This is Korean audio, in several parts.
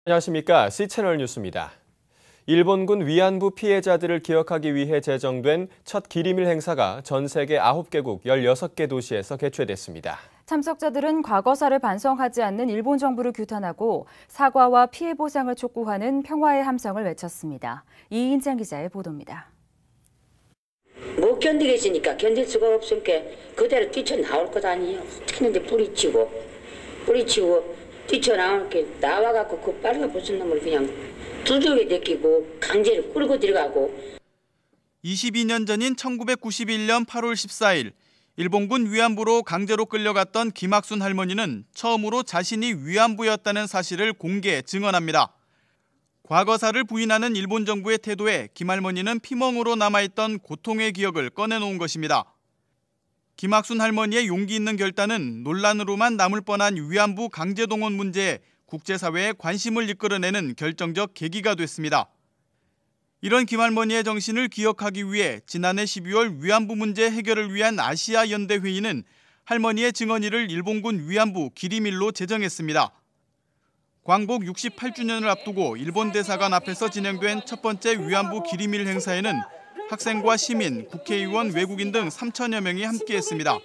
안녕하십니까. C채널 뉴스입니다. 일본군 위안부 피해자들을 기억하기 위해 제정된 첫 기림일 행사가 전 세계 9개국 16개 도시에서 개최됐습니다. 참석자들은 과거사를 반성하지 않는 일본 정부를 규탄하고 사과와 피해 보상을 촉구하는 평화의 함성을 외쳤습니다. 이인장 기자의 보도입니다. 못 견디겠으니까 견딜 수가 없으니까 그대로 뛰쳐나올 것 아니에요. 특히나 뿌리치고 뛰쳐나오게 나와갖고 그 빨간 벗은 놈을 그냥 두들겨 제끼고 강제로 끌고 들어가고. 22년 전인 1991년 8월 14일 일본군 위안부로 강제로 끌려갔던 김학순 할머니는 처음으로 자신이 위안부였다는 사실을 공개 증언합니다. 과거사를 부인하는 일본 정부의 태도에 김 할머니는 피멍으로 남아있던 고통의 기억을 꺼내놓은 것입니다. 김학순 할머니의 용기 있는 결단은 논란으로만 남을 뻔한 위안부 강제동원 문제에 국제사회의 관심을 이끌어내는 결정적 계기가 됐습니다. 이런 김 할머니의 정신을 기억하기 위해 지난해 12월 위안부 문제 해결을 위한 아시아 연대 회의는 할머니의 증언일을 일본군 위안부 기림일로 제정했습니다. 광복 68주년을 앞두고 일본 대사관 앞에서 진행된 첫 번째 위안부 기림일 행사에는 학생과 시민, 국회의원, 외국인 등 3천여 명이 함께했습니다.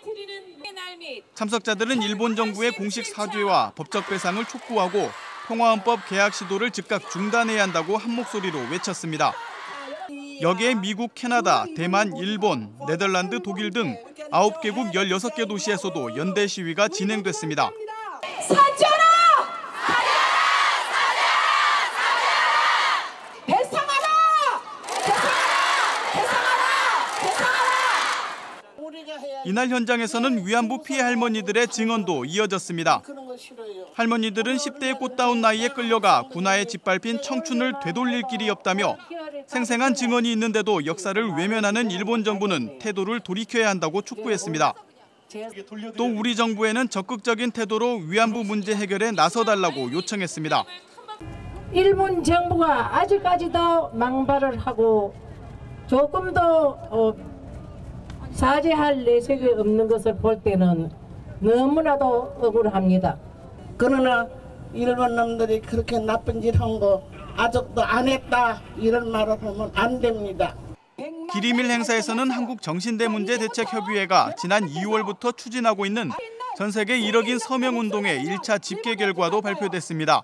참석자들은 일본 정부의 공식 사죄와 법적 배상을 촉구하고 평화헌법 개학 시도를 즉각 중단해야 한다고 한 목소리로 외쳤습니다. 여기에 미국, 캐나다, 대만, 일본, 네덜란드, 독일 등 9개국 16개 도시에서도 연대 시위가 진행됐습니다. 사죄하라! 이날 현장에서는 위안부 피해 할머니들의 증언도 이어졌습니다. 할머니들은 10대의 꽃다운 나이에 끌려가 군화에 짓밟힌 청춘을 되돌릴 길이 없다며 생생한 증언이 있는데도 역사를 외면하는 일본 정부는 태도를 돌이켜야 한다고 촉구했습니다. 또 우리 정부에는 적극적인 태도로 위안부 문제 해결에 나서달라고 요청했습니다. 일본 정부가 아직까지도 망발을 하고 조금 더 사죄할 내색이 없는 것을 볼 때는 너무나도 억울합니다. 그러나 일본 놈들이 그렇게 나쁜 짓 한 거 아직도 안 했다 이런 말을 하면 안 됩니다. 기림일 행사에서는 한국정신대문제대책협의회가 지난 2월부터 추진하고 있는 전 세계 1억인 서명운동의 1차 집계 결과도 발표됐습니다.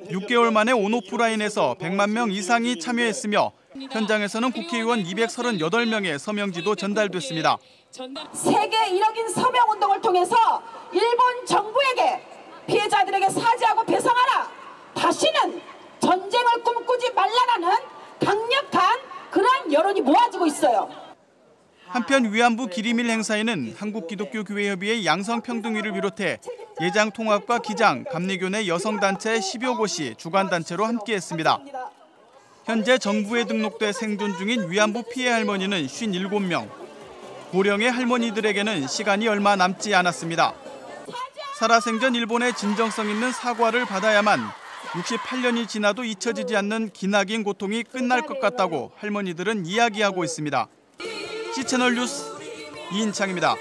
6개월 만에 온오프라인에서 100만 명 이상이 참여했으며 현장에서는 국회의원 238명의 서명지도 전달됐습니다. 세계 1억인 서명운동을 통해서 일본 정부에게 피해자들에게 사죄하고 배상하라. 다시는 전쟁을 꿈꾸지 말라라는 강력한 그러한 여론이 모아지고 있어요. 한편 위안부 기림일 행사에는 한국기독교교회협의회 양성평등위를 비롯해 예장통합과 기장, 감리교내 여성단체 10여 곳이 주관단체로 함께했습니다. 현재 정부에 등록돼 생존 중인 위안부 피해 할머니는 57명. 고령의 할머니들에게는 시간이 얼마 남지 않았습니다. 살아생전 일본의 진정성 있는 사과를 받아야만 68년이 지나도 잊혀지지 않는 기나긴 고통이 끝날 것 같다고 할머니들은 이야기하고 있습니다. C채널 뉴스 이인창입니다.